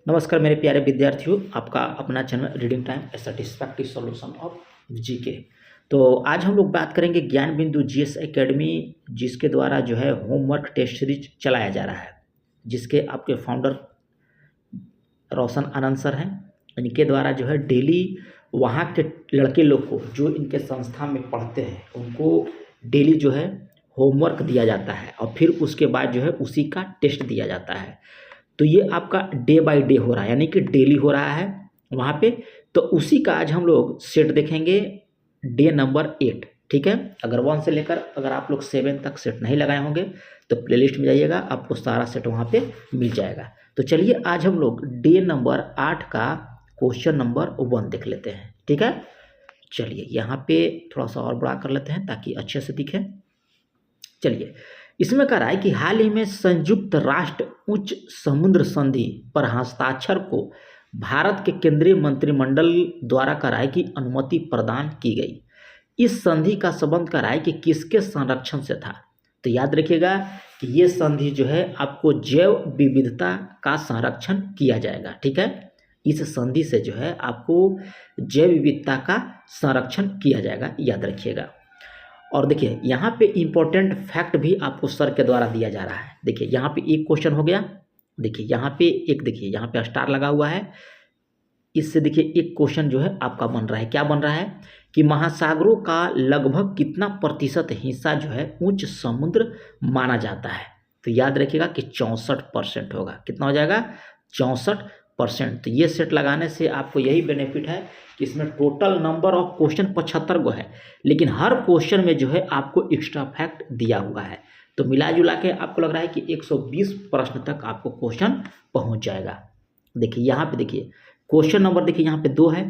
नमस्कार मेरे प्यारे विद्यार्थियों, आपका अपना channel reading time A satisfactory solution of GK. तो आज हम लोग बात करेंगे ज्ञान बिंदु जीएस एकेडमी, जिसके द्वारा जो है होमवर्क टेस्ट सीरीज चलाया जा रहा है, जिसके आपके फाउंडर रोशन आनंद सर हैं। इनके द्वारा जो है डेली वहाँ के लड़के लोग को जो इनके संस्था में पढ़ते हैं उनको डेली जो है होमवर्क दिया जाता है और फिर उसके बाद जो है उसी का टेस्ट दिया जाता है। तो ये आपका डे बाय डे हो रहा है, यानी कि डेली हो रहा है वहाँ पे। तो उसी का आज हम लोग सेट देखेंगे, डे नंबर 8। ठीक है, अगर 1 से लेकर अगर आप लोग 7 तक सेट नहीं लगाए होंगे तो प्लेलिस्ट में जाइएगा, आपको सारा सेट वहाँ पे मिल जाएगा। तो चलिए आज हम लोग डे नंबर 8 का क्वेश्चन नंबर 1 देख लेते हैं। ठीक है, चलिए यहाँ पे थोड़ा सा और बड़ा कर लेते हैं ताकि अच्छे से दिखे। चलिए, इसमें कह रहा है कि हाल ही में संयुक्त राष्ट्र उच्च समुद्र संधि पर हस्ताक्षर को भारत के केंद्रीय मंत्रिमंडल द्वारा कह रहा है कि अनुमति प्रदान की गई। इस संधि का संबंध कह रहा है कि किसके संरक्षण से था। तो याद रखिएगा कि ये संधि जो है आपको जैव विविधता का संरक्षण किया जाएगा। ठीक है, इस संधि से जो है आपको जैव विविधता का संरक्षण किया जाएगा, याद रखिएगा। और देखिए यहाँ पे इम्पोर्टेंट फैक्ट भी आपको सर के द्वारा दिया जा रहा है। देखिए यहाँ पे एक क्वेश्चन हो गया, देखिए यहाँ पे एक, देखिए यहाँ पे स्टार लगा हुआ है, इससे देखिए एक क्वेश्चन जो है आपका बन रहा है। क्या बन रहा है कि महासागरों का लगभग कितना प्रतिशत हिस्सा जो है उच्च समुद्र माना जाता है। तो याद रखिएगा कि 64% होगा। कितना हो जाएगा? 64%। तो ये सेट लगाने से आपको यही बेनिफिट है कि इसमें टोटल नंबर ऑफ क्वेश्चन 75 गो है, लेकिन हर क्वेश्चन में जो है आपको एक्स्ट्रा फैक्ट दिया हुआ है। तो मिला जुला के आपको लग रहा है कि 120 प्रश्न तक आपको क्वेश्चन पहुंच जाएगा। देखिए यहाँ पे, देखिए क्वेश्चन नंबर देखिए यहाँ पे 2 है,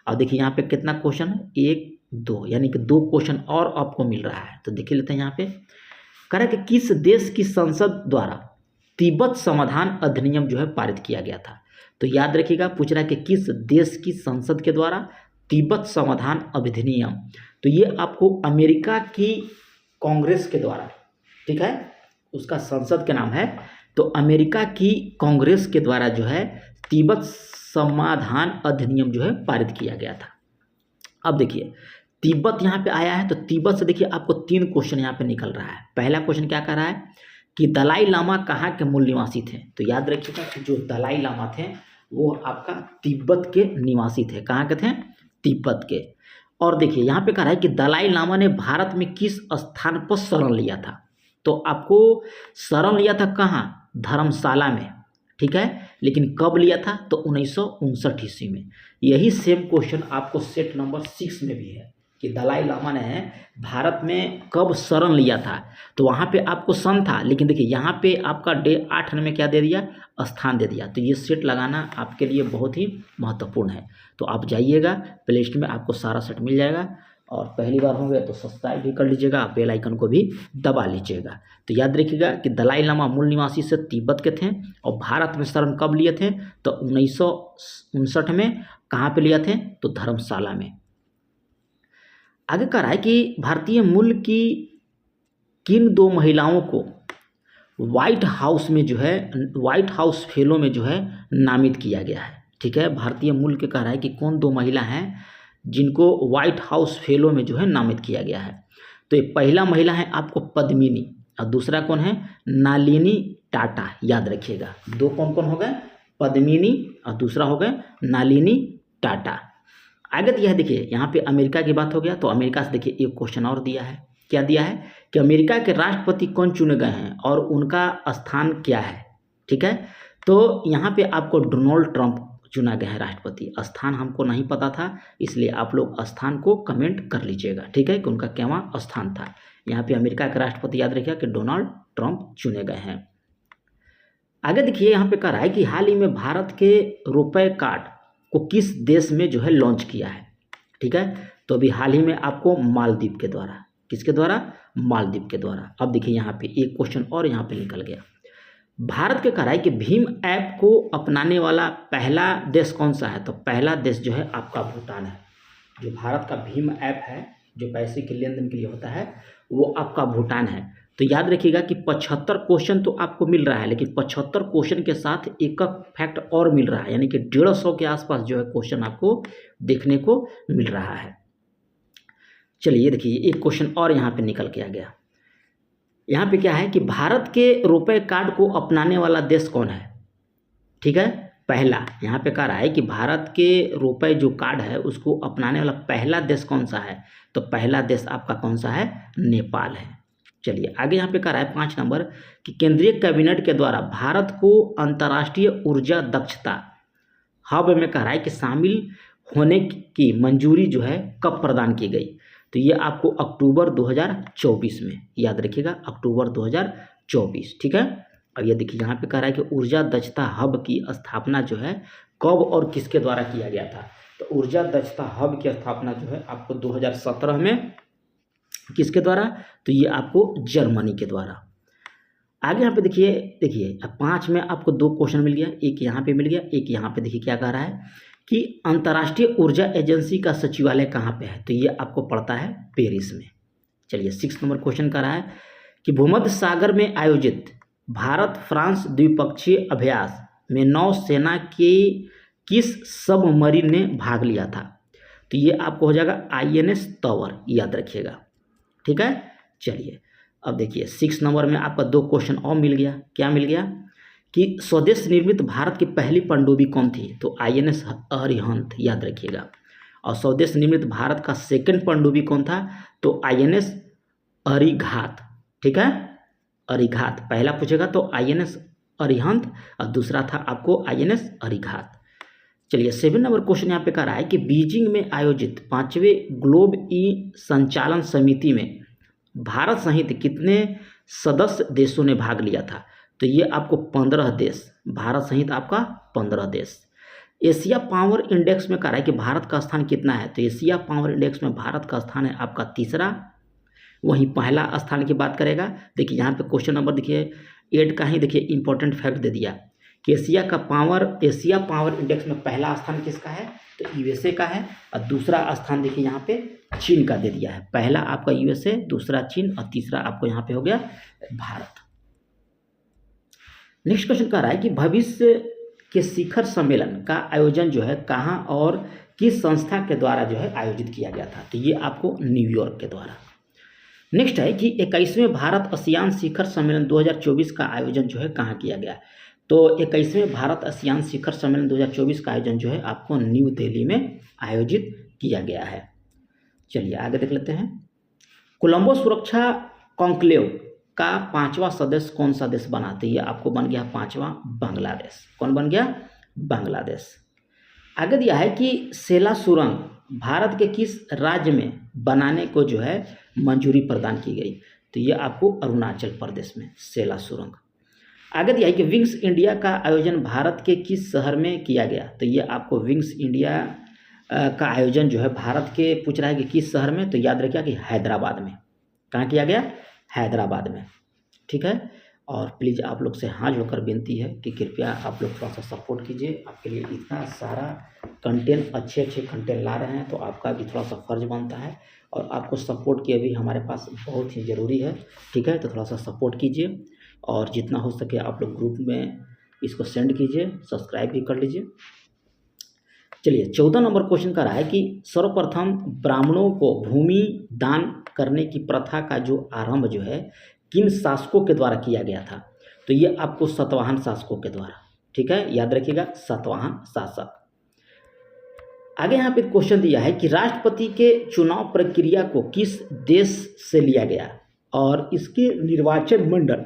और देखिए यहाँ पे कितना क्वेश्चन है, 1 2, यानी कि 2 क्वेश्चन और आपको मिल रहा है। तो देख लेते हैं यहाँ पे कह रहा है कि किस देश की संसद द्वारा तिब्बत समाधान अधिनियम जो है पारित किया गया था। तो याद रखिएगा, पूछ रहा है कि किस देश की संसद के द्वारा तिब्बत समाधान अधिनियम। तो ये आपको अमेरिका की कांग्रेस के द्वारा, ठीक है, उसका संसद के नाम है। तो अमेरिका की कांग्रेस के द्वारा जो है तिब्बत समाधान अधिनियम जो है पारित किया गया था। अब देखिए तिब्बत यहाँ पे आया है, तो तिब्बत से देखिए आपको 3 क्वेश्चन यहाँ पे निकल रहा है। पहला क्वेश्चन क्या कर रहा है कि दलाई लामा कहाँ के मूल निवासी थे। तो याद रखिएगा कि जो दलाई लामा थे वो आपका तिब्बत के निवासी थे। कहाँ के थे? तिब्बत के। और देखिए यहाँ पे कह रहा है कि दलाई लामा ने भारत में किस स्थान पर शरण लिया था। तो आपको शरण लिया था कहाँ? धर्मशाला में। ठीक है, लेकिन कब लिया था? तो 1959 ईस्वी में। यही सेम क्वेश्चन आपको सेट नंबर 6 में भी है कि दलाई लामा ने भारत में कब शरण लिया था। तो वहाँ पे आपको सन था, लेकिन देखिए यहाँ पे आपका डे 8 में क्या दे दिया? स्थान दे दिया। तो ये सेट लगाना आपके लिए बहुत ही महत्वपूर्ण है। तो आप जाइएगा, प्ले लिस्ट में आपको सारा सेट मिल जाएगा। और पहली बार होंगे तो सब्सक्राइब भी कर लीजिएगा, बेल आइकन को भी दबा लीजिएगा। तो याद रखिएगा कि दलाई लामा मूल निवासी से तिब्बत के थे और भारत में शरण कब लिए थे? तो 1959 में। कहाँ पे लिया थे? तो धर्मशाला में। आगे कह रहा है कि भारतीय मूल की किन 2 महिलाओं को व्हाइट हाउस में जो है, व्हाइट हाउस फेलो में जो है नामित किया गया है। ठीक है, भारतीय मूल के कह रहा है कि कौन 2 महिला हैं जिनको व्हाइट हाउस फेलो में जो है नामित किया गया है। तो ये पहला महिला है आपको पद्मिनी, और दूसरा कौन है? नालिनी टाटा। याद रखिएगा 2 कौन कौन हो गए? पद्मिनी और दूसरा हो गए नालिनी टाटा। आगे दिया है, देखिए यहाँ पे अमेरिका की बात हो गया, तो अमेरिका से देखिए एक क्वेश्चन और दिया है। क्या दिया है कि अमेरिका के राष्ट्रपति कौन चुने गए हैं और उनका स्थान क्या है। ठीक है, तो यहाँ पे आपको डोनाल्ड ट्रंप चुना गया है राष्ट्रपति। स्थान हमको नहीं पता था, इसलिए आप लोग स्थान को कमेंट कर लीजिएगा। ठीक है, कि उनका क्या स्थान था। यहाँ पे अमेरिका के राष्ट्रपति याद रखिएगा कि डोनाल्ड ट्रंप चुने गए हैं। आगे देखिए यहाँ पे कह रहा है कि हाल ही में भारत के रुपए कार्ड को किस देश में जो है लॉन्च किया है। ठीक है, तो अभी हाल ही में आपको मालदीव के द्वारा। किसके द्वारा? मालदीव के द्वारा। अब देखिए यहाँ पे एक क्वेश्चन और यहाँ पे निकल गया। भारत के कह रहा है कि भीम ऐप को अपनाने वाला पहला देश कौन सा है। तो पहला देश जो है आपका भूटान है। जो भारत का भीम ऐप है जो पैसे के लेन देन के लिए होता है वो आपका भूटान है। तो याद रखिएगा कि 75 क्वेश्चन तो आपको मिल रहा है, लेकिन 75 क्वेश्चन के साथ एक फैक्ट और मिल रहा है, यानी कि 150 के आसपास जो है क्वेश्चन आपको देखने को मिल रहा है। चलिए देखिए, एक क्वेश्चन और यहाँ पे निकल के आ गया। यहाँ पे क्या है कि भारत के रुपए कार्ड को अपनाने वाला देश कौन है? ठीक है, पहला यहाँ पे कह रहा है कि भारत के रुपए जो कार्ड है उसको अपनाने वाला पहला देश कौन सा है? तो पहला देश आपका कौन सा है? नेपाल है। चलिए आगे यहाँ पे कह रहा है 5 नंबर कि केंद्रीय कैबिनेट के द्वारा भारत को अंतर्राष्ट्रीय ऊर्जा दक्षता हब में कह रहा है कि शामिल होने की मंजूरी जो है कब प्रदान की गई? तो ये आपको अक्टूबर 2024 में, याद रखिएगा अक्टूबर 2024। ठीक है, और ये देखिए यहाँ पे कह रहा है कि ऊर्जा दक्षता हब की स्थापना जो है कब और किसके द्वारा किया गया था? तो ऊर्जा दक्षता हब की स्थापना जो है आपको 2017 में किसके द्वारा? तो ये आपको जर्मनी के द्वारा। आगे यहाँ पे देखिए अब 5 में आपको 2 क्वेश्चन मिल गया, एक यहाँ पे मिल गया, एक यहाँ पे। देखिए क्या कह रहा है कि अंतर्राष्ट्रीय ऊर्जा एजेंसी का सचिवालय कहाँ पे है? तो ये आपको पड़ता है पेरिस में। चलिए 6 नंबर क्वेश्चन कर रहा है कि भूमध्य सागर में आयोजित भारत फ्रांस द्विपक्षीय अभ्यास में नौसेना के किस सबमरीन ने भाग लिया था? तो ये आपको हो जाएगा INS तंवर, याद रखिएगा। ठीक है, चलिए अब देखिए 6 नंबर में आपका 2 क्वेश्चन और मिल गया। क्या मिल गया कि स्वदेश निर्मित भारत की पहली पनडुब्बी कौन थी? तो INS अरिहंत, याद रखिएगा। और स्वदेश निर्मित भारत का सेकंड पनडुब्बी कौन था? तो INS अरिघात। ठीक है, अरिघात पहला पूछेगा तो INS अरिहंत, और दूसरा था आपको INS अरिघात। चलिए 7 नंबर क्वेश्चन यहाँ पे कह रहा है कि बीजिंग में आयोजित 5वें ग्लोब ई संचालन समिति में भारत सहित कितने सदस्य देशों ने भाग लिया था? तो ये आपको 15 देश, भारत सहित आपका 15 देश। एशिया पावर इंडेक्स में कह रहा है कि भारत का स्थान कितना है? तो एशिया पावर इंडेक्स में भारत का स्थान है आपका 3रा। वहीं पहला स्थान की बात करेगा, देखिए यहाँ पे क्वेश्चन नंबर देखिए 8 का ही देखिए इंपॉर्टेंट फैक्ट दे दिया कि एशिया पावर इंडेक्स में पहला स्थान किसका है? तो USA का है, और दूसरा स्थान देखिए यहाँ पे चीन का दे दिया है। पहला आपका USA, दूसरा चीन, और तीसरा आपको यहाँ पे हो गया भारत। नेक्स्ट क्वेश्चन कह रहा है कि भविष्य के शिखर सम्मेलन का आयोजन जो है कहाँ और किस संस्था के द्वारा जो है आयोजित किया गया था? तो ये आपको न्यूयॉर्क के द्वारा। नेक्स्ट है कि 21वें भारत आसियान शिखर सम्मेलन 2024 का आयोजन जो है कहाँ किया गया? तो 21वें भारत आसियान शिखर सम्मेलन 2024 का आयोजन जो है आपको न्यू दिल्ली में आयोजित किया गया है। चलिए आगे देख लेते हैं। कोलंबो सुरक्षा कॉन्क्लेव का 5वां सदस्य कौन सा देश बना? तो ये आपको बन गया 5वां बांग्लादेश। कौन बन गया? बांग्लादेश। आगे दिया है कि सेला सुरंग भारत के किस राज्य में बनाने को जो है मंजूरी प्रदान की गई? तो ये आपको अरुणाचल प्रदेश में सेला सुरंग। आगे दिया है कि विंग्स इंडिया का आयोजन भारत के किस शहर में किया गया? तो ये आपको विंग्स इंडिया का आयोजन जो है भारत के पूछ रहा है कि किस शहर में? तो याद रखिएगा कि हैदराबाद में। कहाँ किया गया? हैदराबाद में। ठीक है, और प्लीज़ आप लोग से हाथ जोड़कर विनती है कि कृपया आप लोग थोड़ा सा सपोर्ट कीजिए। आपके लिए इतना सारा कंटेंट, अच्छे कंटेंट ला रहे हैं, तो आपका भी थोड़ा सा फर्ज बनता है, और आपको सपोर्ट की अभी हमारे पास बहुत ही ज़रूरी है। ठीक है, तो थोड़ा सा सपोर्ट कीजिए, और जितना हो सके आप लोग ग्रुप में इसको सेंड कीजिए, सब्सक्राइब भी कर लीजिए। चलिए 14 नंबर क्वेश्चन का रहा है कि सर्वप्रथम ब्राह्मणों को भूमि दान करने की प्रथा का जो आरंभ जो है किन शासकों के द्वारा किया गया था? तो ये आपको सातवाहन शासकों के द्वारा। ठीक है, याद रखिएगा सातवाहन शासक। आगे यहाँ पे क्वेश्चन दिया है कि राष्ट्रपति के चुनाव प्रक्रिया को किस देश से लिया गया और इसके निर्वाचन मंडल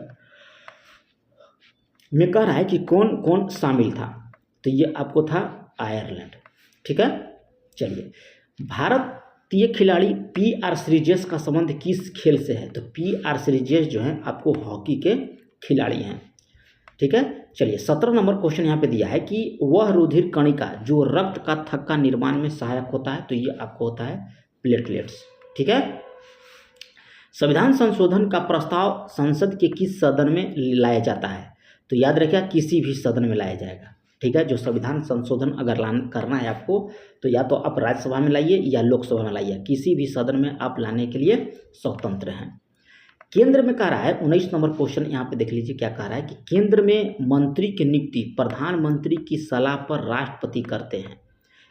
में कह रहा है कि कौन कौन शामिल था? तो ये आपको था आयरलैंड। ठीक है, चलिए भारतीय खिलाड़ी PR श्रीजेश का संबंध किस खेल से है? तो PR श्रीजेश जो है आपको हॉकी के खिलाड़ी हैं। ठीक है, चलिए 17 नंबर क्वेश्चन यहाँ पे दिया है कि वह रुधिर कणिका जो रक्त का थक्का निर्माण में सहायक होता है, तो ये आपको होता है प्लेटलेट्स। ठीक है, संविधान संशोधन का प्रस्ताव संसद के किस सदन में लाया जाता है? तो याद रखिएगा किसी भी सदन में लाया जाएगा। ठीक है, जो संविधान संशोधन अगर करना है आपको, तो या तो आप राज्यसभा में लाइए या लोकसभा में लाइए, किसी भी सदन में आप लाने के लिए स्वतंत्र हैं। केंद्र में कह रहा है 19 नंबर क्वेश्चन, यहाँ पे देख लीजिए क्या कह रहा है कि केंद्र में मंत्री की नियुक्ति प्रधानमंत्री की सलाह पर राष्ट्रपति करते हैं।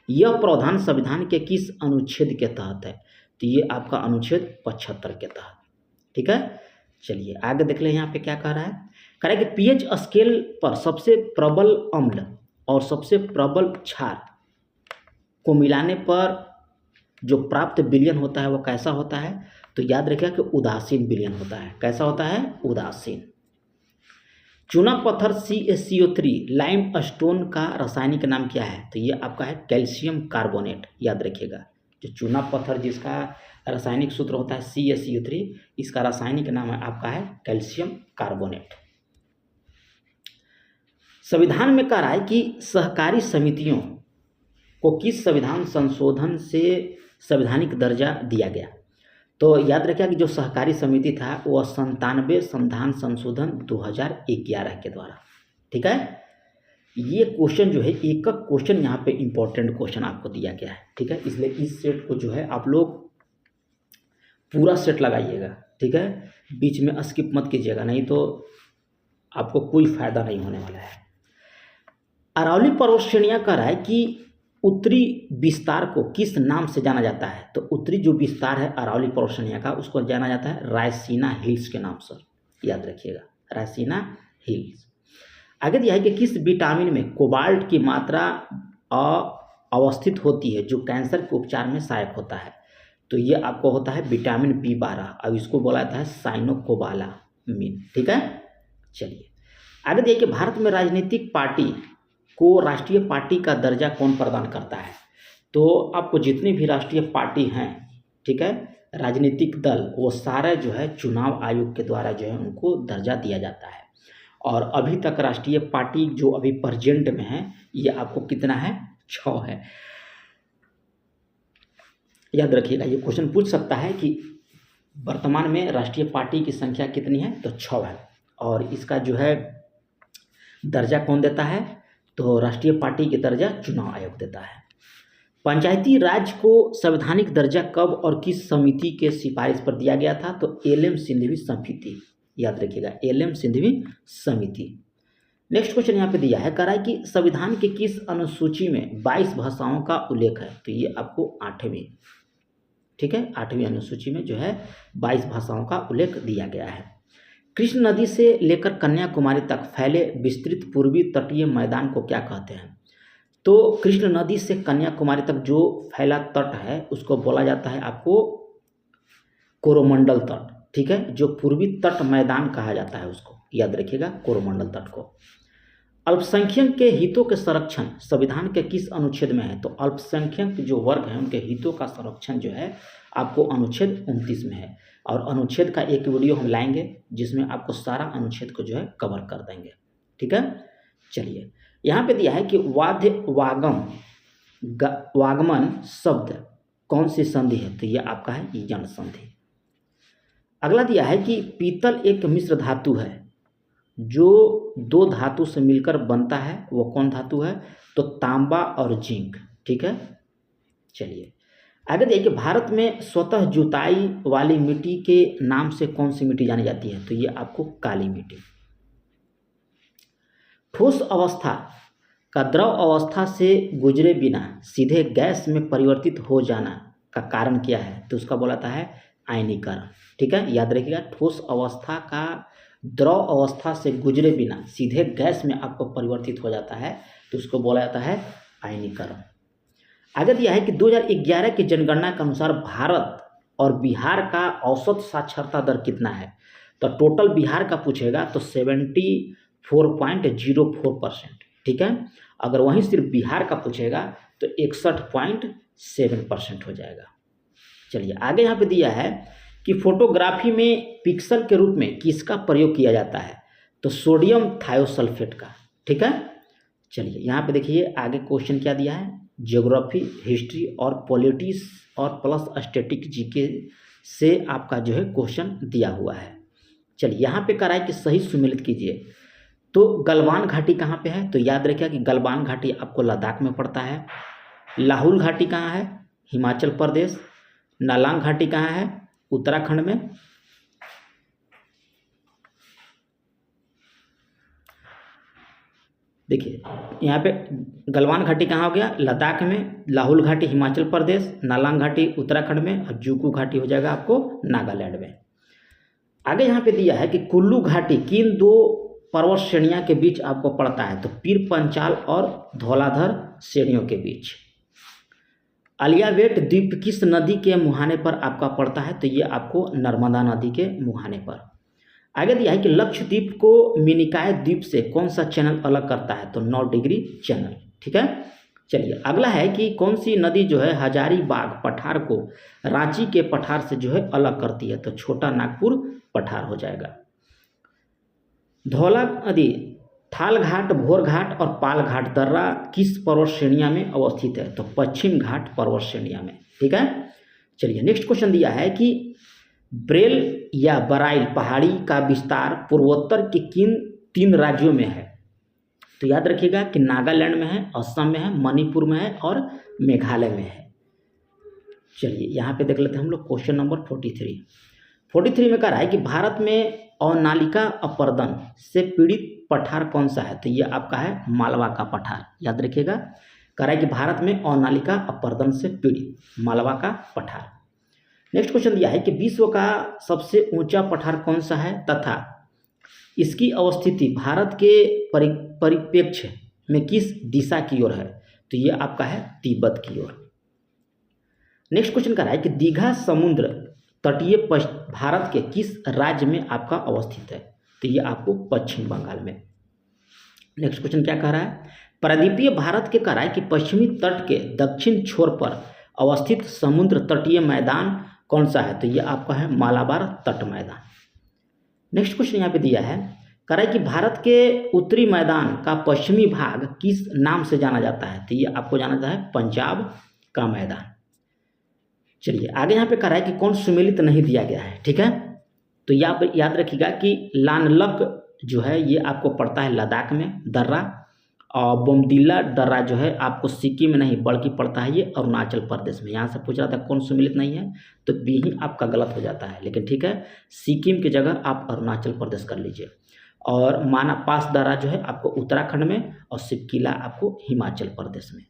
यह प्रावधान संविधान के किस अनुच्छेद के तहत है? तो ये आपका अनुच्छेद 75 के तहत। ठीक है, चलिए आगे देख लें। यहाँ पे क्या कह रहा है? कह रहा है कि पीएच स्केल पर सबसे प्रबल अम्ल और सबसे प्रबल क्षार को मिलाने पर जो प्राप्त विलयन होता है वो कैसा होता है? तो याद रखिएगा कि उदासीन विलयन होता है। कैसा होता है? उदासीन। चूना पत्थर CaCO3 लाइम स्टोन का रासायनिक नाम क्या है? तो ये आपका है कैल्शियम कार्बोनेट। याद रखिएगा, जो चूना पत्थर जिसका रासायनिक सूत्र होता है CaCO3, इसका रासायनिक नाम है आपका है कैल्शियम कार्बोनेट। संविधान में कह रहा है कि सहकारी समितियों को किस संविधान संशोधन से संवैधानिक दर्जा दिया गया? तो याद रखिए कि जो सहकारी समिति था वो 97 संविधान संशोधन 2011 के द्वारा। ठीक है, ये क्वेश्चन जो है एक क्वेश्चन यहाँ पे इंपॉर्टेंट क्वेश्चन आपको दिया गया है। ठीक है, इसलिए इस सेट को जो है आप लोग पूरा सेट लगाइएगा। ठीक है, बीच में स्किप मत कीजिएगा, नहीं तो आपको कोई फायदा नहीं होने वाला है। अरावली पर्वत श्रेणियां कह रहा है कि उत्तरी विस्तार को किस नाम से जाना जाता है? तो उत्तरी जो विस्तार है अरावली पर्वत श्रेणियां का, उसको जाना जाता है रायसीना हिल्स के नाम से। याद रखिएगा, रायसीना हिल्स। आगे दिया है कि किस विटामिन में कोबाल्ट की मात्रा अवस्थित होती है जो कैंसर के उपचार में सहायक होता है? तो ये आपको होता है विटामिन B12। अब इसको बोला जाता है साइनोकोबालामिन। ठीक है, चलिए आगे दिया कि भारत में राजनीतिक पार्टी को राष्ट्रीय पार्टी का दर्जा कौन प्रदान करता है? तो आपको जितनी भी राष्ट्रीय पार्टी हैं, ठीक है, राजनीतिक दल, वो सारे जो है चुनाव आयोग के द्वारा जो है उनको दर्जा दिया जाता है। और अभी तक राष्ट्रीय पार्टी जो अभी प्रेजेंट में है ये आपको कितना है? 6 है। याद रखिएगा, ये क्वेश्चन पूछ सकता है कि वर्तमान में राष्ट्रीय पार्टी की संख्या कितनी है? तो 6 है। और इसका जो है दर्जा कौन देता है? तो राष्ट्रीय पार्टी की दर्जा चुनाव आयोग देता है। पंचायती राज को संवैधानिक दर्जा कब और किस समिति के सिफारिश पर दिया गया था? तो LM सिंघवी समिति। याद रखिएगा, LM सिंघवी समिति। नेक्स्ट क्वेश्चन यहाँ पे दिया है, कह रहा है कि संविधान के किस अनुसूची में 22 भाषाओं का उल्लेख है? तो ये आपको 8वीं, ठीक है, 8वीं अनुसूची में जो है 22 भाषाओं का उल्लेख दिया गया है। कृष्ण नदी से लेकर कन्याकुमारी तक फैले विस्तृत पूर्वी तटीय मैदान को क्या कहते हैं? तो कृष्ण नदी से कन्याकुमारी तक जो फैला तट है उसको बोला जाता है आपको कोरोमंडल तट। ठीक है, जो पूर्वी तट मैदान कहा जाता है उसको, याद रखिएगा, कोरोमंडल तट को। अल्पसंख्यक के हितों के संरक्षण संविधान के किस अनुच्छेद में है? तो अल्पसंख्यक जो वर्ग हैं उनके हितों का संरक्षण जो है आपको अनुच्छेद 29 में है। और अनुच्छेद का एक वीडियो हम लाएंगे जिसमें आपको सारा अनुच्छेद को जो है कवर कर देंगे। ठीक है, चलिए यहाँ पे दिया है कि वाद्य वागमन शब्द कौन सी संधि है? तो ये आपका है यण संधि। अगला दिया है कि पीतल एक मिश्र धातु है जो 2 धातु से मिलकर बनता है, वो कौन धातु है? तो तांबा और जिंक। ठीक है, चलिए आगे देखिए, भारत में स्वतः जुताई वाली मिट्टी के नाम से कौन सी मिट्टी जानी जाती है? तो ये आपको काली मिट्टी। ठोस अवस्था का द्रव अवस्था से गुजरे बिना सीधे गैस में परिवर्तित हो जाना का कारण क्या है? तो उसका बोला जाता है आयनीकरण। ठीक है, याद रखिएगा, ठोस अवस्था का द्रव अवस्था से गुजरे बिना सीधे गैस में आपको परिवर्तित हो जाता है तो उसको बोला जाता है आयनीकरण। आगे दिया है कि 2011 की जनगणना के अनुसार भारत और बिहार का औसत साक्षरता दर कितना है? तो टोटल बिहार का पूछेगा तो 74.04%। ठीक है, अगर वहीं सिर्फ बिहार का पूछेगा तो 61.7% हो जाएगा। चलिए आगे यहाँ पे दिया है कि फोटोग्राफी में पिक्सल के रूप में किसका प्रयोग किया जाता है? तो सोडियम थायोसल्फेट का। ठीक है, चलिए यहाँ पे देखिए आगे क्वेश्चन क्या दिया है, ज्योग्राफी, हिस्ट्री और पॉलिटिक्स और प्लस स्टैटिक जीके से आपका जो है क्वेश्चन दिया हुआ है। चलिए यहाँ पे कराए कि सही सुमेलित कीजिए। तो गलवान घाटी कहाँ पे है? तो याद रखिएगा कि गलवान घाटी आपको लद्दाख में पड़ता है। लाहौल घाटी कहाँ है? हिमाचल प्रदेश। नालांग घाटी कहाँ है? उत्तराखंड में। देखिए यहाँ पे गलवान घाटी कहाँ हो गया, लद्दाख में, लाहौल घाटी हिमाचल प्रदेश, नालांग घाटी उत्तराखंड में, और जुकू घाटी हो जाएगा आपको नागालैंड में। आगे यहाँ पे दिया है कि कुल्लू घाटी किन दो पर्वत श्रेणियों के बीच आपको पड़ता है, तो पीर पंचाल और धौलाधर श्रेणियों के बीच। आलियावेट द्वीप किस नदी के मुहाने पर आपका पड़ता है, तो ये आपको नर्मदा नदी के मुहाने पर। आगे दिया है कि लक्षद्वीप को मिनिकॉय द्वीप से कौन सा चैनल अलग करता है, तो 9 डिग्री चैनल। ठीक है, चलिए अगला है कि कौन सी नदी जो है हजारीबाग पठार को रांची के पठार से जो है अलग करती है, तो छोटा नागपुर पठार हो जाएगा। धौला नदी थाल घाट, भोर घाट और पाल घाट दर्रा किस पर्वत श्रेणिया में अवस्थित है, तो पश्चिम घाट पर्वत श्रेणिया में। ठीक है, चलिए नेक्स्ट क्वेश्चन दिया है कि ब्रेल या बराइल पहाड़ी का विस्तार पूर्वोत्तर के किन 3 राज्यों में है, तो याद रखिएगा कि नागालैंड में है, असम में है, मणिपुर में है और मेघालय में है। चलिए यहाँ पे देख लेते हैं हम लोग क्वेश्चन नंबर 43 में कह रहा है कि भारत में अवनालिका अपर्दन से पीड़ित पठार कौन सा है, तो ये आपका है मालवा का पठार। याद रखिएगा, कह रहा है कि भारत में अवनालिका अपर्दन से पीड़ित मालवा का पठार। नेक्स्ट क्वेश्चन दिया है कि विश्व का सबसे ऊंचा पठार कौन सा है तथा इसकी अवस्थिति भारत के परिप्रेक्ष्य में किस दिशा की ओर है, तो ये आपका है तिब्बत की ओर। नेक्स्ट क्वेश्चन कह रहा है कि दीघा समुद्र तटीय भारत के किस राज्य में आपका अवस्थित है, तो ये आपको पश्चिम बंगाल में। नेक्स्ट क्वेश्चन क्या कह रहा है, प्रायद्वीपीय भारत के कह रहा है कि पश्चिमी तट के दक्षिण छोर पर अवस्थित समुद्र तटीय मैदान कौन सा है, तो ये आपका है मालाबार तट मैदान। नेक्स्ट क्वेश्चन यहाँ पे दिया है, कह रहा है कि भारत के उत्तरी मैदान का पश्चिमी भाग किस नाम से जाना जाता है, तो ये आपको जाना जाता है पंजाब का मैदान। चलिए आगे यहाँ पे कह रहा है कि कौन सुमेलित नहीं दिया गया है। ठीक है, तो यहाँ पर याद रखिएगा कि लानलक जो है ये आपको पड़ता है लद्दाख में दर्रा, और बोमदिल्ला दर्रा जो है आपको सिक्किम में नहीं बल्कि पड़ता है ये अरुणाचल प्रदेश में। यहाँ से पूछ रहा था कौन सुमेलित नहीं है, तो बी ही आपका गलत हो जाता है, लेकिन ठीक है सिक्किम की जगह आप अरुणाचल प्रदेश कर लीजिए। और माना पास दर्रा जो है आपको उत्तराखंड में, और सिपकिला आपको हिमाचल प्रदेश में।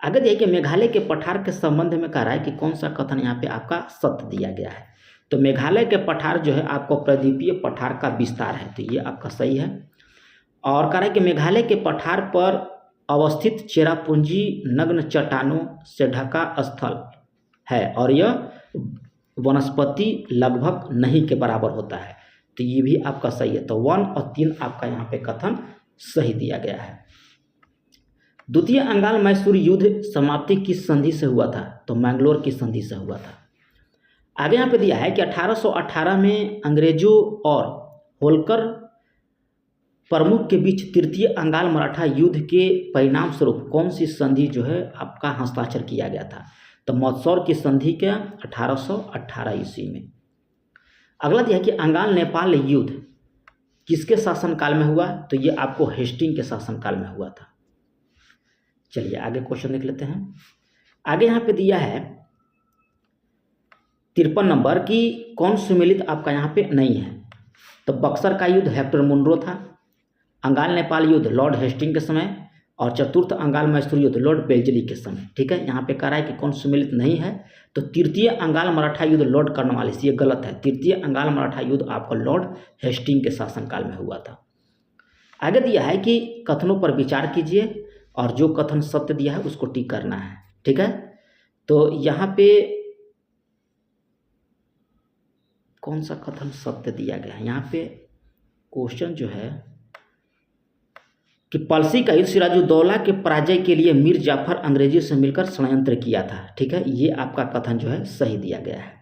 आगे देखिए मेघालय के पठार के संबंध में कह रहा है कि कौन सा कथन यहाँ पे आपका सत्य दिया गया है, तो मेघालय के पठार जो है आपको प्रायद्वीपीय पठार का विस्तार है, तो ये आपका सही है। और कह रहा है कि मेघालय के पठार पर अवस्थित चेरापूंजी नग्न चट्टानों से ढका स्थल है और यह वनस्पति लगभग नहीं के बराबर होता है, तो ये भी आपका सही है। तो 1 और 3 आपका यहाँ पे कथन सही दिया गया है। द्वितीय अंगाल मैसूर युद्ध समाप्ति किस संधि से हुआ था, तो मैंगलोर की संधि से हुआ था। आगे यहाँ पे दिया है कि 1818 में अंग्रेजों और होलकर प्रमुख के बीच तृतीय अंगाल मराठा युद्ध के परिणाम स्वरूप कौन सी संधि जो है आपका हस्ताक्षर किया गया था, तो मौसौर की संधि के 1818 ईस्वी में। अगला दिया है कि अंगाल नेपाल युद्ध किसके शासनकाल में हुआ, तो ये आपको हेस्टिंग के शासनकाल में हुआ था। चलिए आगे क्वेश्चन देख लेते हैं। आगे यहाँ पे दिया है 53 नंबर की कौन सुमेलित आपका यहाँ पे नहीं है, तो बक्सर का युद्ध हेक्टर मुनरो था, अंगाल नेपाल युद्ध लॉर्ड हेस्टिंग के समय, और चतुर्थ अंगाल मैसूर युद्ध लॉर्ड बेल्जली के समय। ठीक है, यहाँ पे कह रहा है कि कौन सुमेलित नहीं है, तो तृतीय अंगाल मराठा युद्ध लॉर्ड कर्नवालिस, ये गलत है। तृतीय अंगाल मराठा युद्ध आपका लॉर्ड हेस्टिंग के शासनकाल में हुआ था। आगे दिया है कि कथनों पर विचार कीजिए और जो कथन सत्य दिया है उसको टिक करना है। ठीक है, तो यहाँ पे कौन सा कथन सत्य दिया गया है, यहाँ पे क्वेश्चन जो है कि पलसी का युद्ध सिराजुद्दौला के पराजय के लिए मीर जाफर अंग्रेजी से मिलकर षड्यंत्र किया था। ठीक है, ये आपका कथन जो है सही दिया गया है।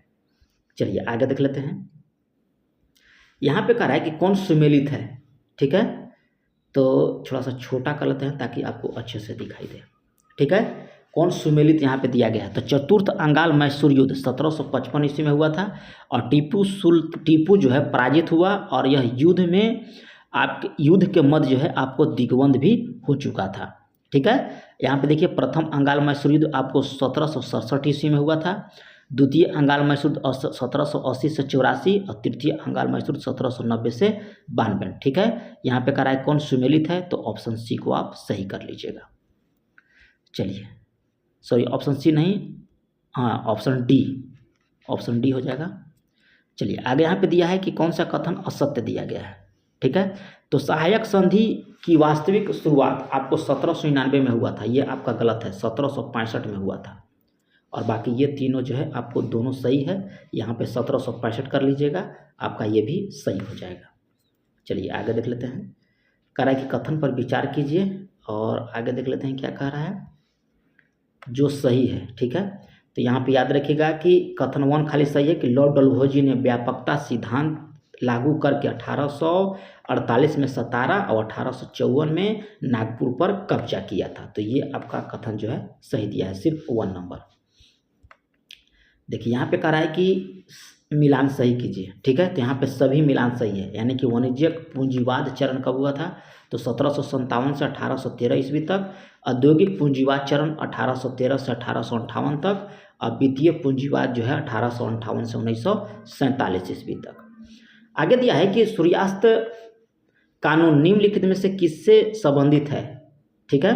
चलिए आगे देख लेते हैं। यहाँ पे कह रहा है कि कौन सुमेलित है। ठीक है, तो थोड़ा सा छोटा कर लेते हैं ताकि आपको अच्छे से दिखाई दे। ठीक है, कौन सुमेलित यहाँ पे दिया गया है, तो चतुर्थ अंगाल मैसूर युद्ध 1755 ईस्वी में हुआ था, और टीपू जो है पराजित हुआ, और यह युद्ध में आपके युद्ध के मध्य जो है आपको दिग्बंध भी हो चुका था। ठीक है, यहाँ पे देखिए प्रथम अंगाल मैसूर युद्ध आपको 1767 ईस्वी में हुआ था, द्वितीय अंगाल मैसूर 1780 से 84 और तृतीय अंगाल मैसूर 1790 से 92। ठीक है, यहाँ पे करा है कौन सुमेलित है, तो ऑप्शन सी को आप सही कर लीजिएगा। चलिए, सॉरी ऑप्शन सी नहीं, हाँ ऑप्शन डी हो जाएगा। चलिए आगे यहाँ पे दिया है कि कौन सा कथन असत्य दिया गया है। ठीक है, तो सहायक संधि की वास्तविक शुरुआत आपको 1799 में हुआ था, ये आपका गलत है, 1765 में हुआ था। और बाकी ये तीनों जो है आपको दोनों सही है, यहाँ पे 1765 कर लीजिएगा, आपका ये भी सही हो जाएगा। चलिए आगे देख लेते हैं। कह रहा है कि कथन पर विचार कीजिए, और आगे देख लेते हैं क्या कह रहा है, जो सही है। ठीक है, तो यहाँ पे याद रखिएगा कि कथन 1 खाली सही है कि लॉर्ड डलहौजी ने व्यापकता सिद्धांत लागू करके 1848 में सतारा और 1854 में नागपुर पर कब्जा किया था। तो ये आपका कथन जो है सही दिया है, सिर्फ 1 नंबर। देखिए यहाँ पे कह रहा है कि मिलान सही कीजिए। ठीक है, तो यहाँ पे सभी मिलान सही है, यानी कि वाणिज्यिक पूंजीवाद चरण कब हुआ था, तो 1757 से 1813 ईस्वी तक। औद्योगिक पूंजीवाद चरण 1813 से 1858 तक। और वित्तीय पूंजीवाद जो है 1858 से 1947 ईस्वी तक। आगे दिया है कि सूर्यास्त कानून निम्नलिखित में से किससे संबंधित है। ठीक है,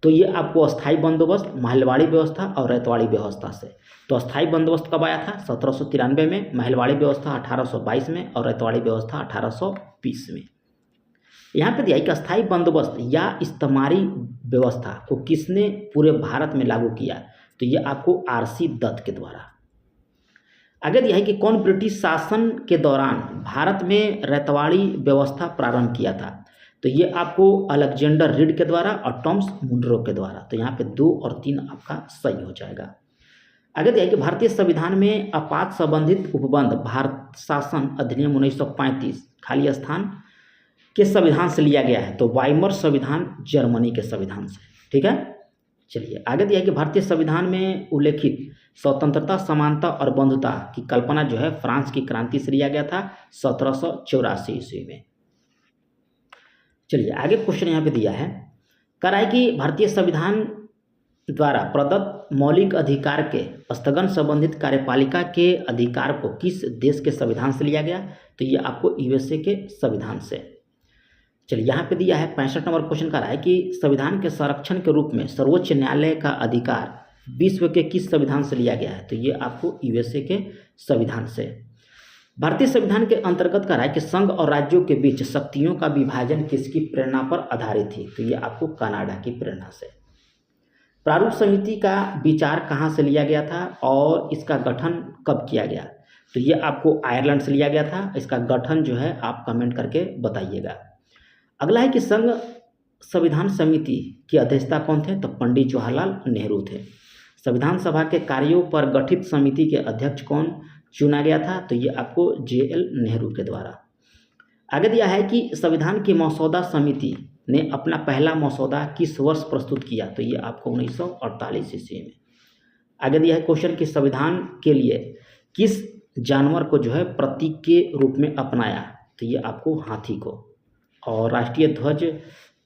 तो ये आपको अस्थाई बंदोबस्त, महलवाड़ी व्यवस्था और रैतवाड़ी व्यवस्था से। तो अस्थाई बंदोबस्त कब आया था, 1793 में, महलवाड़ी व्यवस्था 1822 में और रैतवाड़ी व्यवस्था 1820 में। यहाँ पे दिया है कि अस्थाई बंदोबस्त या इस्तेमारी व्यवस्था को किसने पूरे भारत में लागू किया, तो ये आपको आरसी दत्त के द्वारा। आगे दिया है कि कौन ब्रिटिश शासन के दौरान भारत में रैतवाड़ी व्यवस्था प्रारंभ किया था, तो ये आपको अलेक्जेंडर रीड के द्वारा और टॉमस मुनरो के द्वारा। तो यहाँ पे 2 और 3 आपका सही हो जाएगा। आगे दिया है कि भारतीय संविधान में आपात संबंधित उपबंध भारत शासन अधिनियम 1935 खाली स्थान के संविधान से लिया गया है, तो वाइमर संविधान जर्मनी के संविधान से। ठीक है, चलिए आगे दिया है कि भारतीय संविधान में उल्लेखित स्वतंत्रता, समानता और बंधुता की कल्पना जो है फ्रांस की क्रांति से लिया गया था 1784 ईस्वी में। चलिए आगे क्वेश्चन यहाँ पे दिया है, कह रहा है कि भारतीय संविधान द्वारा प्रदत्त मौलिक अधिकार के स्थगन संबंधित कार्यपालिका के अधिकार को किस देश के संविधान से लिया गया, तो ये आपको यूएसए के संविधान से। चलिए यहाँ पे दिया है 65 नंबर क्वेश्चन का रहा है कि संविधान के संरक्षण के रूप में सर्वोच्च न्यायालय का अधिकार विश्व के किस संविधान से लिया गया है, तो ये आपको यूएसए के संविधान से। भारतीय संविधान के अंतर्गत कहा है कि संघ और राज्यों के बीच शक्तियों का विभाजन किसकी प्रेरणा पर आधारित थी, तो ये आपको कनाडा की प्रेरणा से। प्रारूप समिति का विचार कहाँ से लिया गया था और इसका गठन कब किया गया, तो ये आपको आयरलैंड से लिया गया था। इसका गठन जो है आप कमेंट करके बताइएगा। अगला है कि संघ संविधान समिति की अध्यक्षता कौन थे, तो पंडित जवाहरलाल नेहरू थे। संविधान सभा के कार्यों पर गठित समिति के अध्यक्ष कौन चुना गया था, तो ये आपको जेएल नेहरू के द्वारा। आगे दिया है कि संविधान की मसौदा समिति ने अपना पहला मसौदा किस वर्ष प्रस्तुत किया, तो ये आपको 1948 ईस्वी में। आगे दिया है क्वेश्चन कि संविधान के लिए किस जानवर को जो है प्रतीक के रूप में अपनाया, तो ये आपको हाथी को। और राष्ट्रीय ध्वज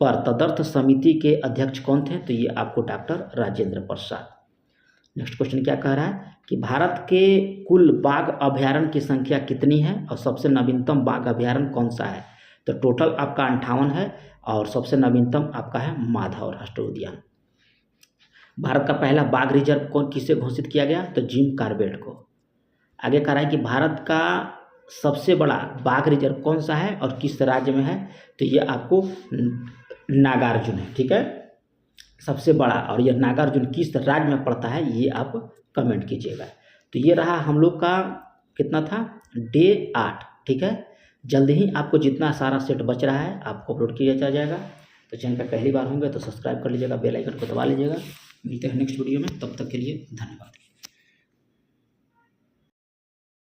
पर तदर्थ समिति के अध्यक्ष कौन थे, तो ये आपको doctor Rajendra Prasad. Next question क्या कह रहा है कि भारत के कुल बाघ अभयारण्य की संख्या कितनी है और सबसे नवीनतम बाघ अभयारण्य कौन सा है, तो टोटल आपका 58 है और सबसे नवीनतम आपका है माधव राष्ट्रीय उद्यान। भारत का पहला बाघ रिजर्व कौन किसे घोषित किया गया, तो जिम कॉर्बेट को। आगे कह रहा है कि भारत का सबसे बड़ा बाघ रिजर्व कौन सा है और किस राज्य में है, तो ये आपको नागार्जुन है। ठीक है, सबसे बड़ा, और यह नागार्जुन किस राज्य में पड़ता है ये आप कमेंट कीजिएगा। तो ये रहा हम लोग का कितना था, डे 8। ठीक है, जल्दी ही आपको जितना सारा सेट बच रहा है आपको अपलोड किया जाएगा। तो चैनल पर पहली बार होंगे तो सब्सक्राइब कर लीजिएगा, बेल आइकन को दबा लीजिएगा। मिलते हैं नेक्स्ट वीडियो में, तब तक के लिए धन्यवाद।